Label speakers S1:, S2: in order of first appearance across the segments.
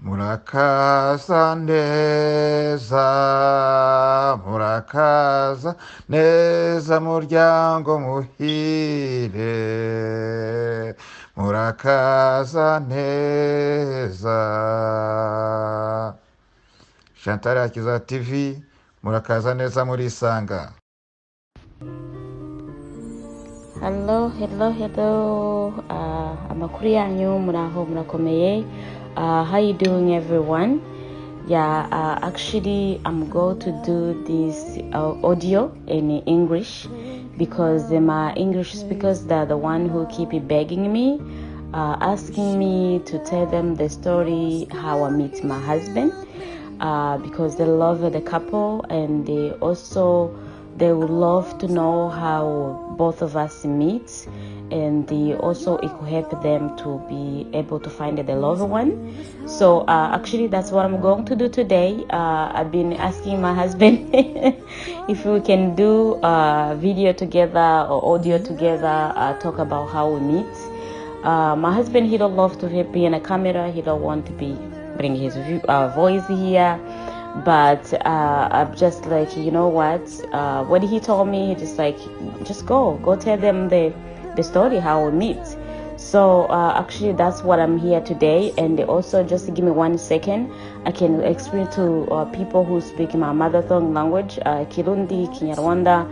S1: Murakaza neza, murakaza neza muryango muhire, murakaza neza. Chantal Hakiza TV, murakaza neza murisanga.
S2: Hello. Amakuru yanyu muraho murakomeye. How you doing, everyone? Yeah, actually, I'm going to do this audio in English because my English speakers, they're the one who keep begging me, asking me to tell them the story how I meet my husband, because they love the couple and they would love to know how both of us meet, and it could help them to be able to find the loved one. So actually that's what I'm going to do today. I've been asking my husband if we can do video together or audio together, talk about how we meet. My husband, he don't love to be in a camera. He don't want to bring his voice here. But I'm just like, you know what, when he told me, he just like, just go tell them the story how we meet. So actually that's what I'm here today. And also, just give me 1 second, I can explain to people who speak my mother tongue language, Kirundi, Kinyarwanda,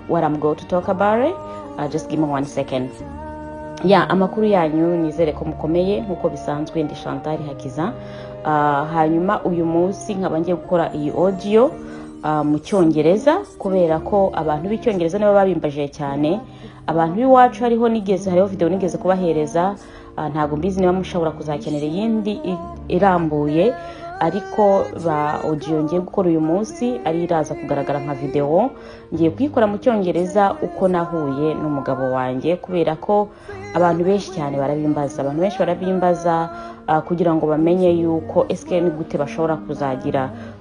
S2: what I'm going to talk about it. Just give me 1 second. Yeah, amakuru yanyu nizere ko mukomeye nkuko bisanzwe. Ndi Chantal Hakiza. Hanyuma uyu munsi nkaba ngiye gukora iyi audio mu cyongereza, kubera ko abantu b'icyongereza nibo babimbaje cyane. Abantu b'iwacu hariho video nigeze kubahereza, ntago mbizi niba mushobora kuzakenera yindi irambuye, ariko ba audio ngiye gukora uyu munsi ari iraza kugaragara nka video. Ngiye kuyikora mu cyongereza uko nahuye n'umugabo wanjye, kubera ko abantu benshi cyane barabimbaza, kugira ngo bamenye yuko eske ni gute bashobora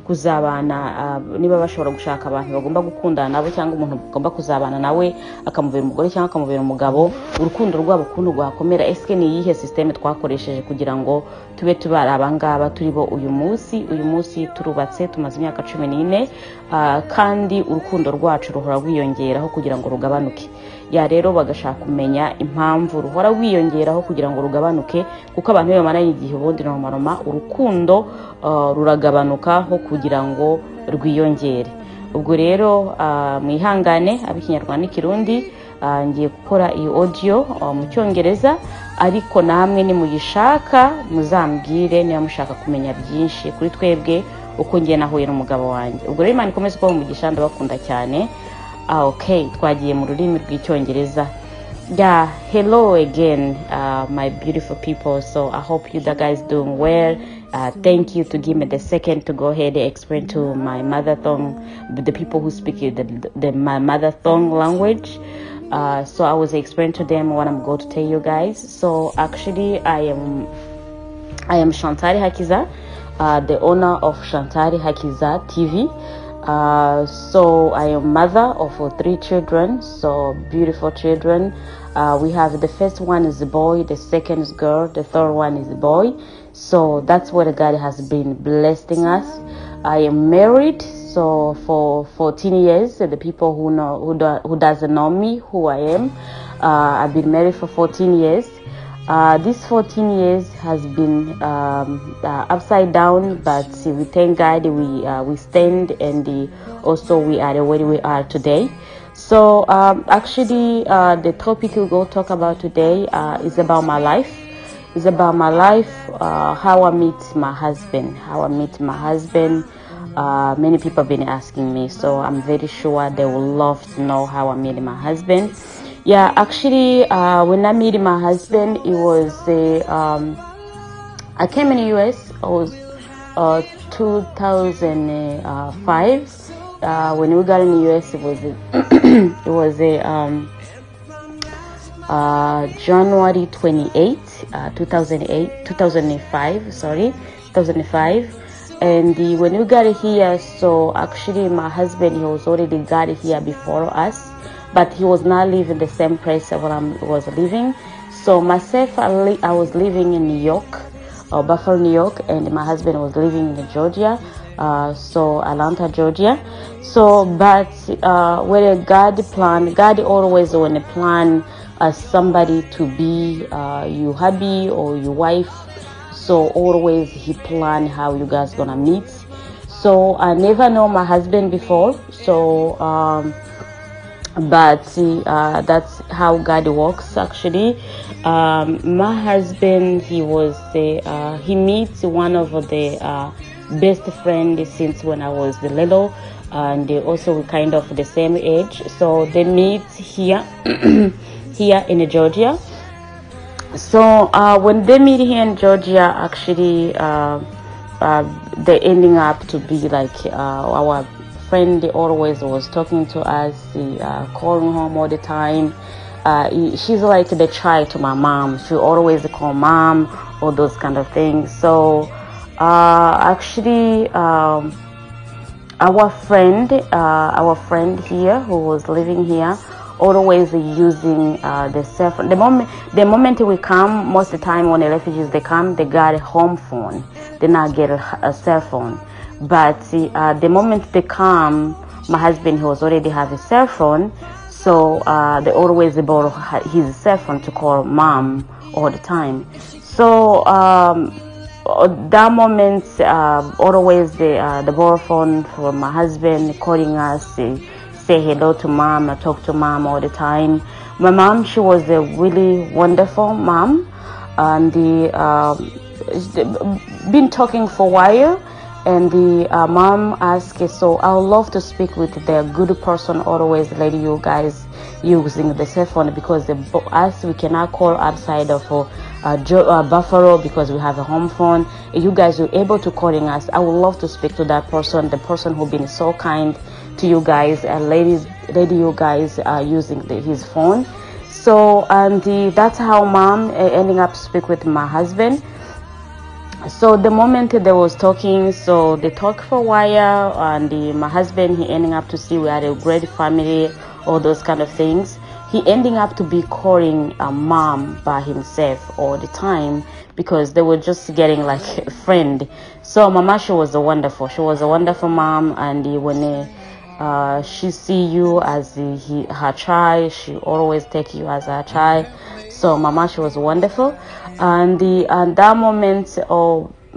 S2: kuzabana, niba bashobora gushaka abantu bagomba gukundana nabo, cyangwa umuntu bagomba kuzabana nawe akamubera umugore cyangwa akamubera umugabo, urukundo rwabo kuntu rwakomera, eske ni yihe system twakoresheje kugira ngo tube tubari abangaba turibo uyu munsi turubatse, tumaze imyaka 14, kandi urukundo rwacu ruhora rwiyongeraho kugira ngo rugabanuke. Ya rero bagashaka kumenya impamvu ruhora rwiyongeraho kugira ngo rugabanuke, kuko abantu bamaranye igihe ubundi normal urukundo ruragabanukaho kugira ngo rwiyongere. Ubwo rero mwihangane abikinyarwanda n'ikirundi, ngiye gukora iyi audio mu cyongereza, ariko namwe ni muyishaka muzambwire niba mushaka kumenya byinshi kuri twebwe uko ngiye nahuye n'umugabo wanjye. Ubwo rero Imana ikomeze kuba umugisha, ndabakunda cyane. Okay, twagiye mu rurimi rw'icyongereza. Yeah, hello again, my beautiful people. So I hope you guys doing well. Thank you to give me the second to go ahead and explain to my mother tongue, the people who speak my mother tongue language. So I was explaining to them what I'm going to tell you guys. So actually I am Chantal Hakiza, the owner of Chantal Hakiza TV. So I am mother of 3 children, so beautiful children. We have the first one is a boy, the second is girl, the third one is a boy. So that's what God has been blessing us. I am married, so for 14 years. The people who doesn't know me, who I am, I've been married for 14 years. This 14 years has been upside down, but we thank God we stand, and also we are where we are today. So actually the topic we're going to talk about today is about my life. It's about my life, how I meet my husband. Many people have been asking me, so I'm very sure they will love to know how I met my husband. Yeah, actually, when I met my husband, it was I came in the US. It was 2005. When we got in the US, it was January 28, 2005. And when we got here, so actually my husband, he was already got here before us, but he was not living the same place where I was living. So myself, I was living in New York. Buffalo, New York, and my husband was living in Georgia, so Atlanta, Georgia. So, but when God always when a plan somebody to be your hubby or your wife, so always He plan how you guys gonna meet. So I never know my husband before, so but that's how God works actually. My husband, he meets one of the best friend since when I was little, and they also kind of the same age, so they meet here here in Georgia. So when they meet here in Georgia, actually they ending up to be like our friend always was talking to us, calling home all the time. She's like the child to my mom. She always call mom, all those kind of things. So actually our friend here who was living here always using the cell phone. The moment we come, most of the time when the refugees they come, they got a home phone. They not get a cell phone. But the moment they come, my husband he was already have a cell phone, so they always borrow his cell phone to call mom all the time. So that moment, always the borrow phone for my husband calling us, say hello to mom, I talk to mom all the time. My mom, she was a really wonderful mom, and been talking for a while. And the mom asked, so I would love to speak with the good person always let you guys using the cell phone, because us we cannot call outside of Buffalo because we have a home phone. You guys are able to calling us. I would love to speak to that person, the person who been so kind to you guys and let you guys using his phone. So and that's how mom ending up speak with my husband. So the moment they was talking, so they talked for a while, and my husband he ending up to see we had a great family, all those kind of things. He ending up to be calling a mom by himself all the time because they were just getting like a friend. So mama, she was a wonderful mom, and when she see you as her child, she always take you as her child. So mama, she was wonderful. And that moment,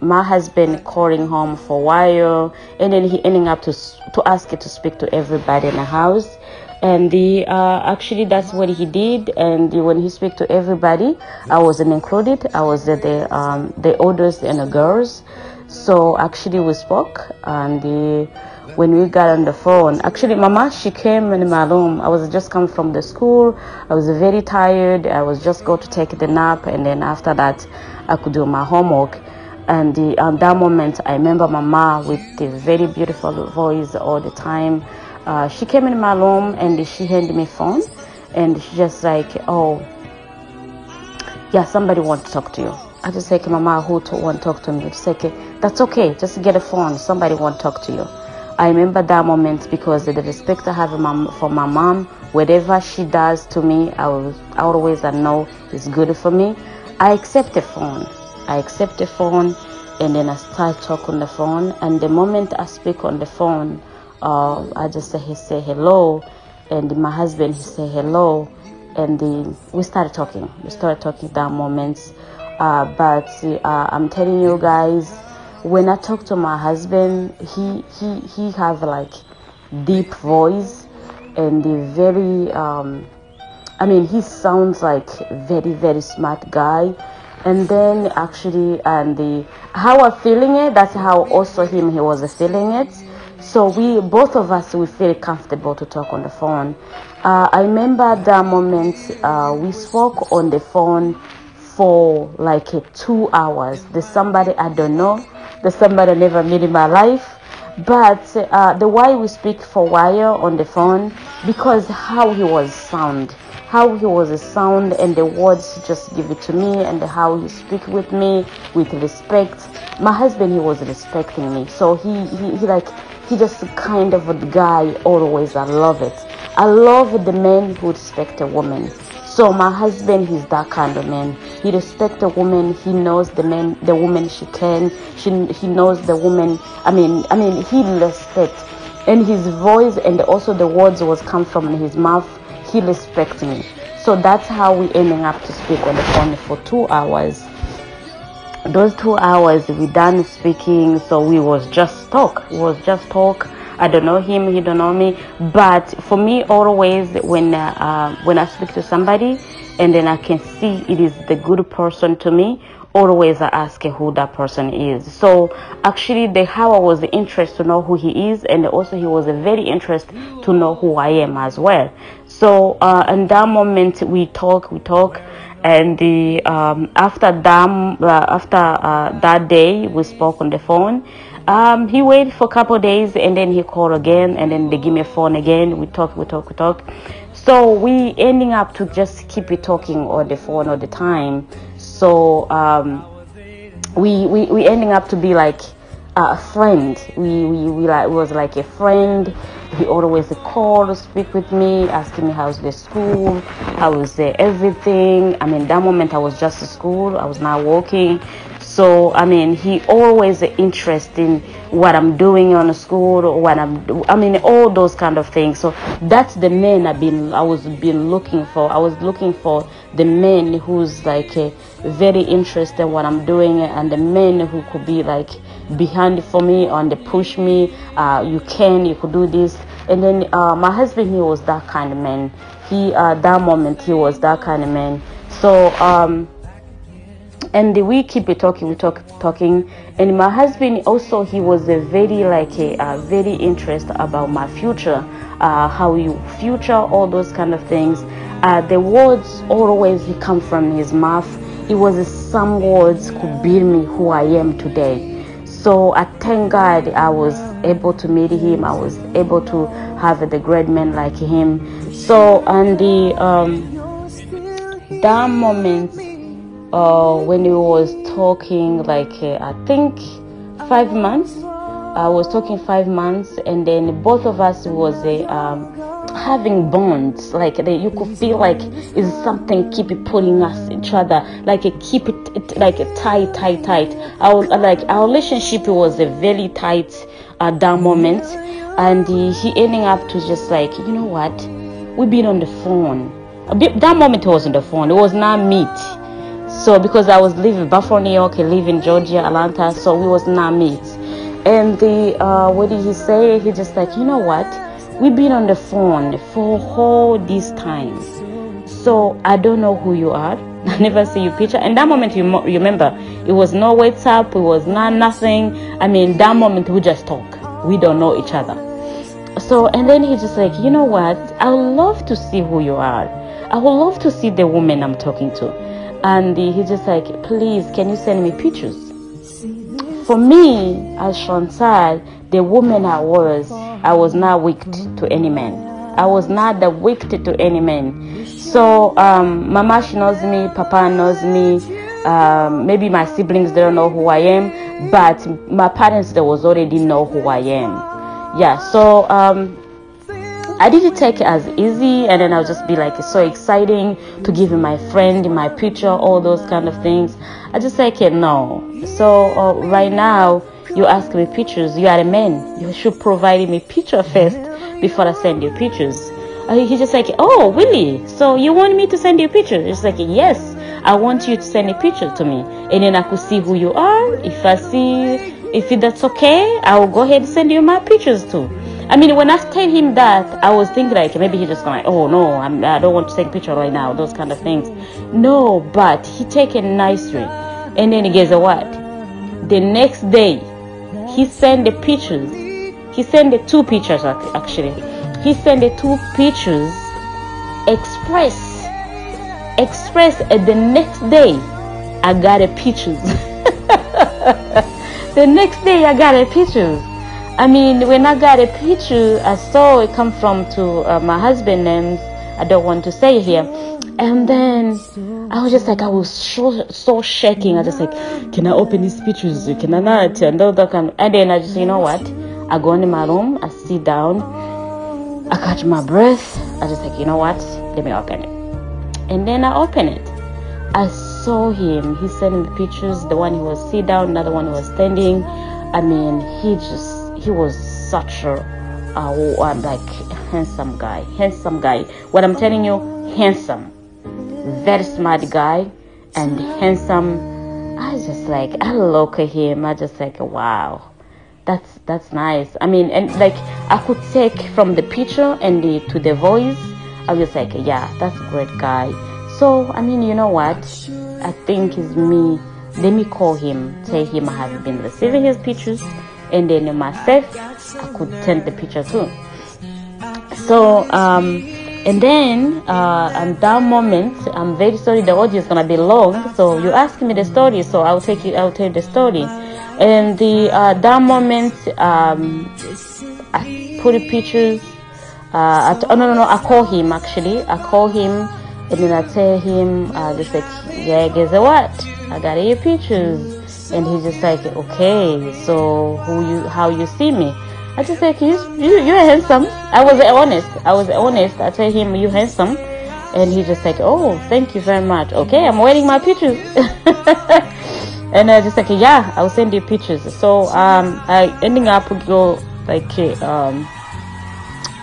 S2: my husband calling home for a while, and then he ending up to ask you to speak to everybody in the house. And actually that's what he did. And when he speak to everybody, I wasn't included. I was the oldest and the girls. So actually we spoke, and when we got on the phone, actually mama, she came in my room. I was just come from the school. I was very tired. I was just go to take the nap, and then after that I could do my homework. And at that moment I remember mama with the very beautiful voice all the time. She came in my room and she handed me phone, and she just like, oh yeah, somebody want to talk to you. I just say, mama, who want to talk to me? She said, that's okay, just get a phone, somebody want to talk to you. I remember that moment because the respect I have for my mom, whatever she does to me, I always know it's good for me. I accept the phone, and then I start talking on the phone. And the moment I speak on the phone, I just say, he say hello, and my husband he say hello, and we started talking. That moment. But I'm telling you guys, when I talk to my husband, he have like deep voice, and very he sounds like very, very smart guy. And then actually, and how I'm feeling it, that's how also he was feeling it. So we both of us, we feel comfortable to talk on the phone. I remember that moment we spoke on the phone for like 2 hours. There's somebody I don't know. There's somebody I never met in my life. But the way we speak for a while on the phone, because how he was sound, and the words he just give it to me, and how he speak with me with respect. My husband, he was respecting me. So he just kind of a guy always. I love it. I love the men who respect a woman. So my husband, he's that kind of man. He respects the woman. He knows the woman she can. He knows the woman. I mean, he respects. And his voice and also the words was come from his mouth. He respects me. So that's how we ending up to speak on the phone for 2 hours. Those 2 hours we done speaking, so we was just talk. I don't know him, he don't know me. But for me, always when I speak to somebody and then I can see it is the good person to me, always I ask who that person is. So actually how I was interested to know who he is, and also he was very interested to know who I am as well. So in that moment we talk, and after that day we spoke on the phone. He waited for a couple of days and then he called again, and then they give me a phone again. We talk. So we ending up to just keep it talking on the phone all the time. So we ending up to be like a friend. We was like a friend. He always called, speak with me, asking me how's the school, how is everything. I mean, that moment I was just at school, I was not working. So I mean, he always interested in what I'm doing on the school, or all those kind of things. So that's the man I was looking for. I was looking for the man who's like very interested in what I'm doing, and the man who could be like behind for me and they push me. You could do this. And then my husband, he was that kind of man. That moment he was that kind of man. So and we keep it talking, talking. And my husband also, he was very interested about my future, all those kind of things. The words always come from his mouth. It was some words could build me who I am today. So I thank God I was able to meet him. I was able to have the great man like him. So and that moment when we was talking, like I think 5 months. I was talking 5 months, and then both of us was having bonds, like you could feel like it's something keep it pulling us each other, like keep it like tight. Our relationship was very tight at that moment, and he ending up to just like, you know what, we've been on the phone. That moment it was on the phone, it was not meet. So because I was living Buffalo, New York, I live in Georgia, Atlanta, so we was not meet. And what did he say? He just like, you know what, we've been on the phone for all this time, so I don't know who you are. I never see your picture. And that moment, you remember, it was no WhatsApp, it was not nothing. I mean, that moment we just talk, we don't know each other. So and then he just like, you know what, I would love to see who you are. I would love to see the woman I'm talking to. And he just like, please, can you send me pictures? For me, as Chantal, the woman I was not wicked to any man. I was not the wicked to any man. So Mama, she knows me, Papa knows me. Maybe my siblings, they don't know who I am, but my parents, they was already know who I am. Yeah, so I didn't take it as easy, and then I'll just be like, it's so exciting to give my friend my picture, all those kind of things. I just like it, no. So right now, you ask me pictures, you are a man, you should provide me picture first before I send you pictures. He just like, oh really, so you want me to send you pictures? It's like, yes, I want you to send a picture to me, and then I could see who you are. If that's okay, I will go ahead and send you my pictures too. I mean, when I tell him that, I was thinking like maybe he just going like, oh no, I don't want to take a picture right now, those kind of things. No, but he take it nicely. And then guess what? The next day, he sent the pictures. He sent the 2 pictures actually. He sent the 2 pictures express. And the next day, I got the pictures. The next day, I got the pictures. I mean, when I got a picture, I saw it come from to my husband's name. I don't want to say here. And then I was just like, I was so shaking. I was just like, can I open these pictures? Can I not? And then I just, you know what? I go into my room. I sit down. I catch my breath. I just like, you know what? Let me open it. and then I opened it. I saw him. He sent me pictures. The one he was sit down, another one he was standing. I mean, he was such a like handsome guy. What I'm telling you, handsome, very smart guy, and handsome. I look at him. I just like, wow, that's nice. I mean, and like I could take from the picture and to the voice. I was like, yeah, that's a great guy. So, I mean, you know what? I think it's me. Let me call him, tell him I have been receiving his pictures, and then myself, I could send the picture too. So, and then, at that moment, I'm very sorry the audio is gonna be long. So you asked me the story, so I'll tell you the story. And that moment, I put the pictures. I call him actually. I call him. And then I tell him, just like, yeah, guess what? I got your pictures. And he's just like, okay, so how you see me? I just like, you're handsome. I was honest. I tell him, you handsome. And he's just like, oh, thank you very much. Okay, I'm waiting my pictures. And I just like, yeah, I'll send you pictures. So I ending up go like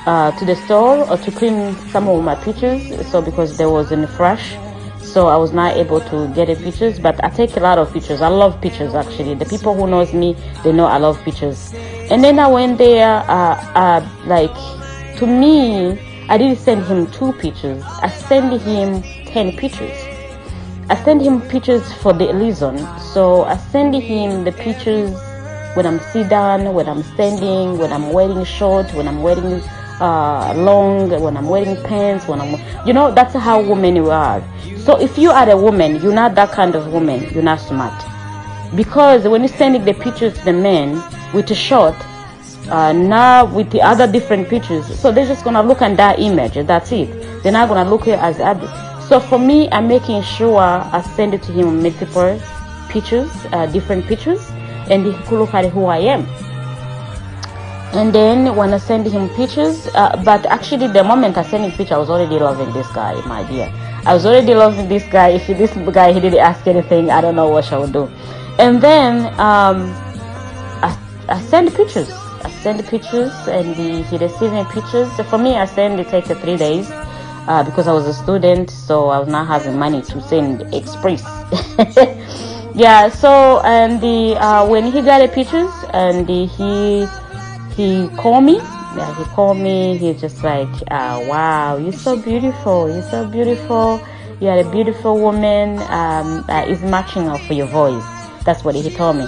S2: to the store or to clean some of my pictures, so because there wasn't fresh, so I was not able to get the pictures. But I take a lot of pictures. I love pictures actually. The people who knows me, they know I love pictures. And then I went there, like, to me, I didn't send him 2 pictures. I sent him 10 pictures. I sent him pictures for the reason. So I send him the pictures when I'm sit down, when I'm standing, when I'm wearing short, when I'm wearing long, when I'm wearing pants, when I'm, that's how women you are. So if you are a woman, you're not that kind of woman, you're not smart. Because when you're sending the pictures to the men with a short, now with the other different pictures, so they're just gonna look at that image, that's it. They're not gonna look at it as others. So for me, I'm making sure I send it to him multiple pictures, different pictures, and he could look at who I am. And then when I send him pictures, but actually the moment I send him picture, I was already loving this guy, my dear. I was already loving this guy. If this guy, he didn't ask anything, I don't know what I would do. And then I send pictures. And he received me pictures. So for me, I send it takes 3 days because I was a student, so I was not having money to send express. Yeah. So and when he got the pictures and he called me. Yeah, he called me. He's just like, wow, you're so beautiful. You're so beautiful. You are a beautiful woman. It's matching up for your voice. That's what he told me.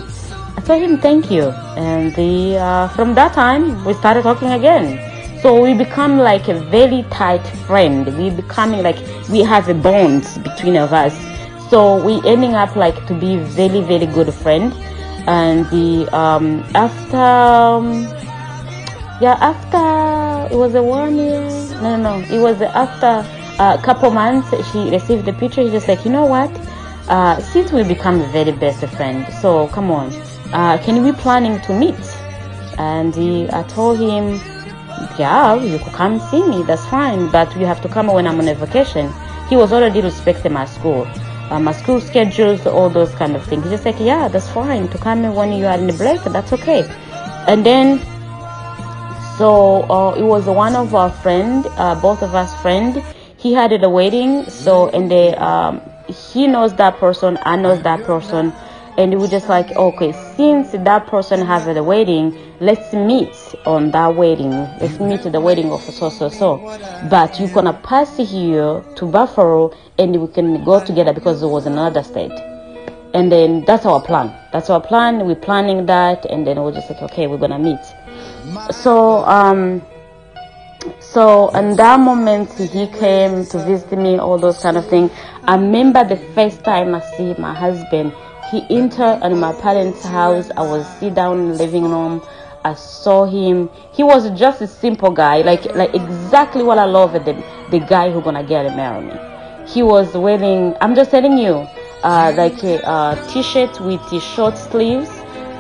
S2: I told him thank you. And from that time, we started talking again. So we become like a very tight friend. We becoming like we have a bond between of us. So we ending up like to be very, very good friend. And after it was a 1 year. No. It was after a couple months. She received the picture. She's just like, you know what? Since we become very best friend, so come on, can we planning to meet? And I told him, yeah, you could come see me. That's fine, but you have to come when I'm on a vacation. He was already respecting my school schedules, all those kind of things. He's just like, yeah, that's fine to come when you are in the break. That's okay. And then. So it was one of our friend, both of us friend. He had a wedding, so and he knows that person, I know that person, and we just like, okay, since that person has a wedding, let's meet on that wedding. Let's meet at the wedding of so. But you're gonna pass here to Buffalo, and we can go together because it was another state. And then that's our plan. We're planning that, and then we're just like, okay, we're gonna meet. So in that moment he came to visit me, all those kind of things. I remember the first time I see my husband, he entered in my parents' house. I was sit down in the living room. I saw him. He was just a simple guy, like exactly what I love the guy who gonna get marry me. He was wearing, I'm just telling you, like a t-shirt with the short sleeves,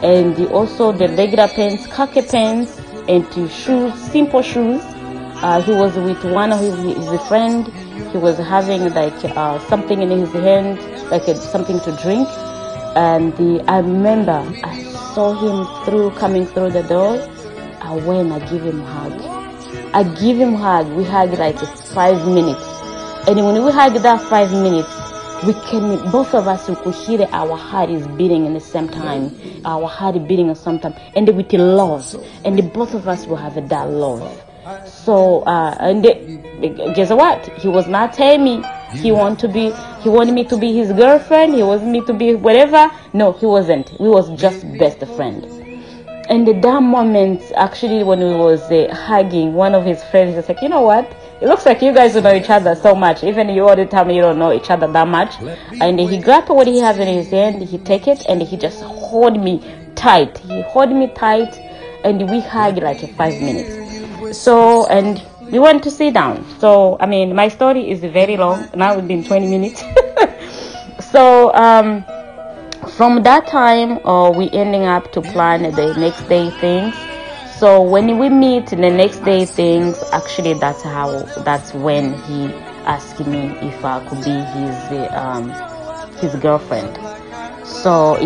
S2: and also the regular pants, khaki pants, and two shoes, simple shoes. He was with one of his friend. he was having like something in his hand, like something to drink. And I remember I saw him coming through the door. I went, I give him a hug. We hugged like 5 minutes. And when we hugged that 5 minutes, both of us, we could hear our heart is beating at the same time. Our heart beating at the same time. And with the love. And both of us will have that love. So, guess what? He was not telling me he wanted me to be his girlfriend. He wanted me to be whatever. No, he wasn't. We was just best friend. And at that moment, actually, when we was hugging, one of his friends was like, you know what? It looks like you guys know each other so much. Even you already tell me you don't know each other that much. And he grabbed what he has in his hand. He take it and he just hold me tight. He hold me tight, and we hugged like 5 minutes. So, and we went to sit down. So, I mean, my story is very long. Now it's been 20 minutes. So, from that time, we ending up to plan the next day things. So when we meet the next day things, actually that's when he asked me if I could be his girlfriend. So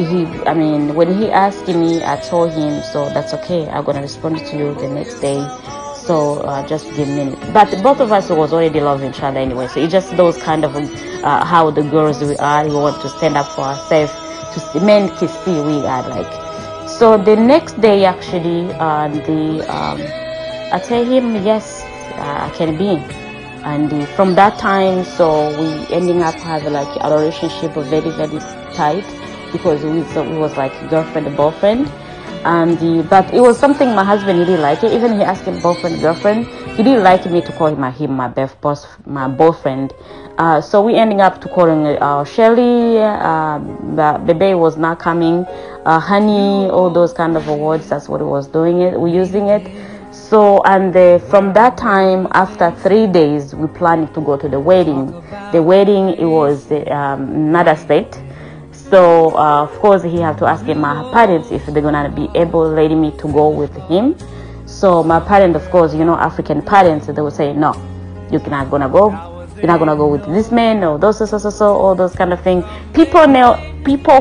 S2: when he asked me, I told him, so that's okay. I'm gonna respond to you the next day. So just give me a minute. But both of us was already loving each other anyway. So it's just those kind of how the girls we are. We want to stand up for ourselves. To men can see we are like. So the next day actually, I tell him yes, I can be. And from that time, so we ending up having like a relationship very very tight, because we was like girlfriend and boyfriend. And but it was something my husband really liked it. Even he asked him boyfriend girlfriend. He didn't like me to call him my boyfriend. So we ending up to calling Shelly. The baby was not coming. Honey, all those kind of words. That's what it was doing. We're using it. So and from that time, after 3 days, we planned to go to the wedding. The wedding, it was another state. So of course he had to ask my parents if they're gonna be able letting me to go with him. So my parents, of course, African parents, they would say no, you're not gonna go. You're not gonna go with this man or those so all those kind of things. People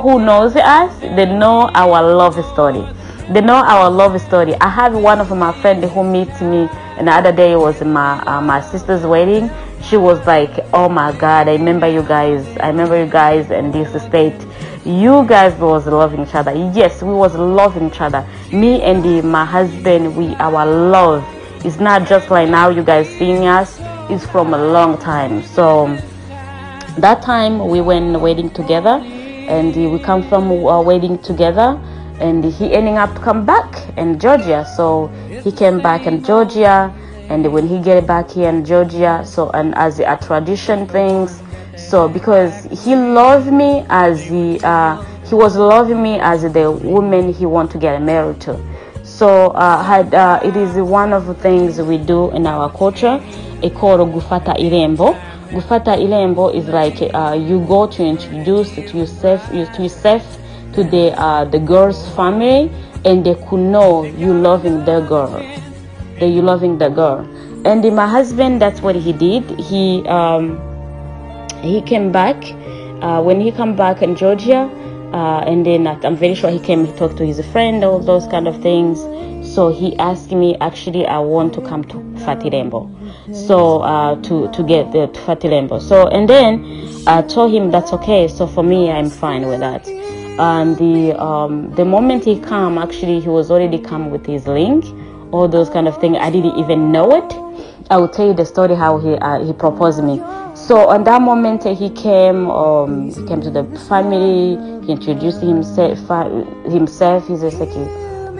S2: who knows us, they know our love story. They know our love story. I have one of my friends who meets me, and the other day was my sister's wedding. She was like, oh my God, I remember you guys in this state. You guys was loving each other. Yes, we was loving each other. Me and my husband, our love is not just like now you guys seeing us. It's from a long time. So that time we went wedding together, and we come from a wedding together, and he ending up to come back in Georgia. So he came back in Georgia, and when he get back here in Georgia, so and as a tradition things, so because he loved me as he was loving me as the woman he want to get married to. So it is one of the things we do in our culture. It called Gufata Irembo. Gufata Irembo is like you go to introduce yourself to the girl's family, and they could know you loving the girl. That you loving the girl. And my husband, that's what he did. He came back. When he come back in Georgia, and then I'm very sure he talked to his friend, all those kind of things. So he asked me, actually, I want to come to Fatirembo. So to get the Fatirembo. So and then I told him that's okay. So for me, I'm fine with that. And the moment he come, actually, he was already come with his link, all those kind of things. I didn't even know it. I will tell you the story how he proposed me. So on that moment he came to the family. He introduced himself. He's just like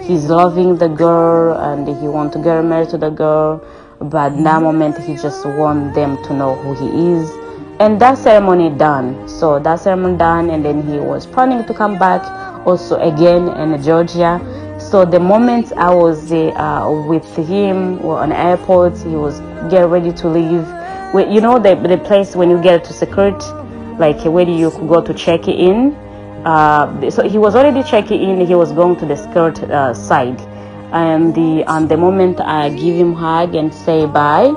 S2: he's loving the girl, and he want to get married to the girl. But in that moment he just want them to know who he is. And that ceremony done. So that ceremony done, and then he was planning to come back also again in Georgia. So the moment I was with him on the airport, he was getting ready to leave. You know the place when you get to security, like where you could go to check in. So he was already checking in. He was going to the skirt side, and the moment I give him a hug and say bye,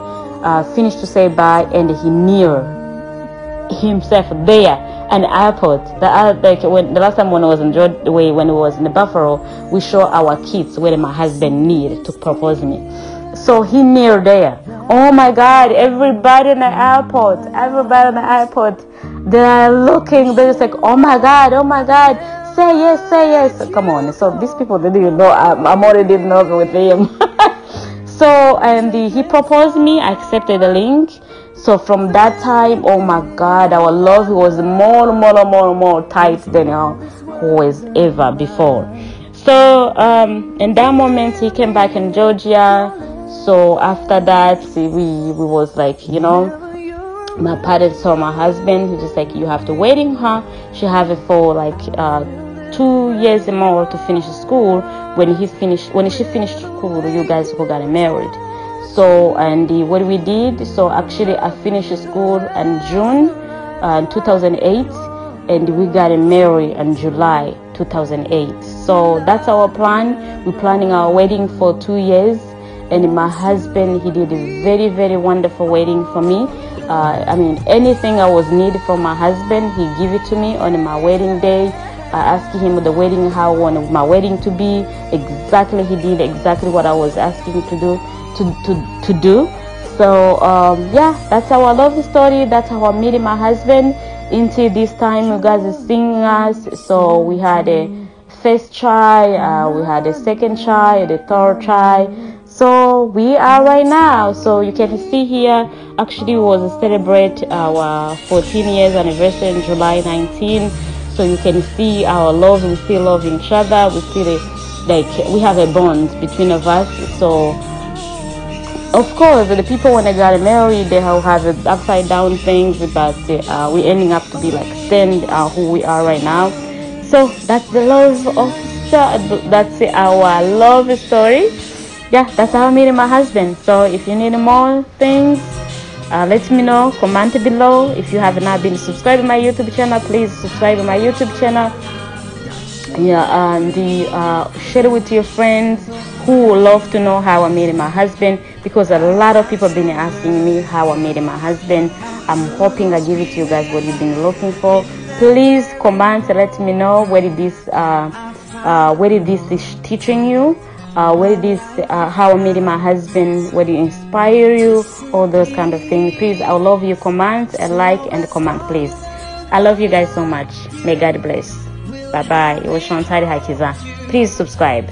S2: finished to say bye, and he knew himself there an airport. Like when the last time when I was in Jordan, when it was in the Buffalo, we show our kids where my husband needed to propose me. So he near there. Oh my God! Everybody in the airport, they are looking. They're just like, oh my God, say yes. Come on. So these people, they didn't know I'm already in love with him. So and he proposed me. I accepted the link. So from that time, oh my God, our love was more tight than always ever before. So in that moment, he came back in Georgia. So after that, we was like, my parents saw my husband. He just like, you have to waiting her. She have it for like 2 years more to finish school. When she finished school, you guys go get married. So and what we did, so actually I finished school in June 2008, and we got married in July 2008. So that's our plan. We're planning our wedding for 2 years, and my husband, he did a very, very wonderful wedding for me. I mean, anything I was needed from my husband, he gave it to me on my wedding day. I asked him the wedding, how I wanted my wedding to be. Exactly, he did exactly what I was asking to do. So yeah, that's our love story. That's how I met my husband. Until this time, you guys are seeing us. So we had a first try, we had a second try, the third try. So we are right now. So you can see here, actually we was celebrate our 14 years anniversary in July 19. So you can see our love. We still love each other. We still like we have a bond between of us. So of course, the people when they got married, they have upside down things, but we ending up to be like stand who we are right now. So that's the love of that's our love story. Yeah, that's how I met my husband. So if you need more things, let me know. Comment below. If you have not been subscribed to my YouTube channel, please subscribe to my YouTube channel. Yeah, and share it with your friends who would love to know how I met my husband, because a lot of people have been asking me how I met my husband. I'm hoping I give it to you guys what you've been looking for. Please comment, let me know where this is teaching you, where this how I met my husband, where it inspire you, all those kind of things. Please, I love you. Comment and like and comment, please. I love you guys so much. May God bless. Bye bye. It was Chantal Hakiza. Please subscribe.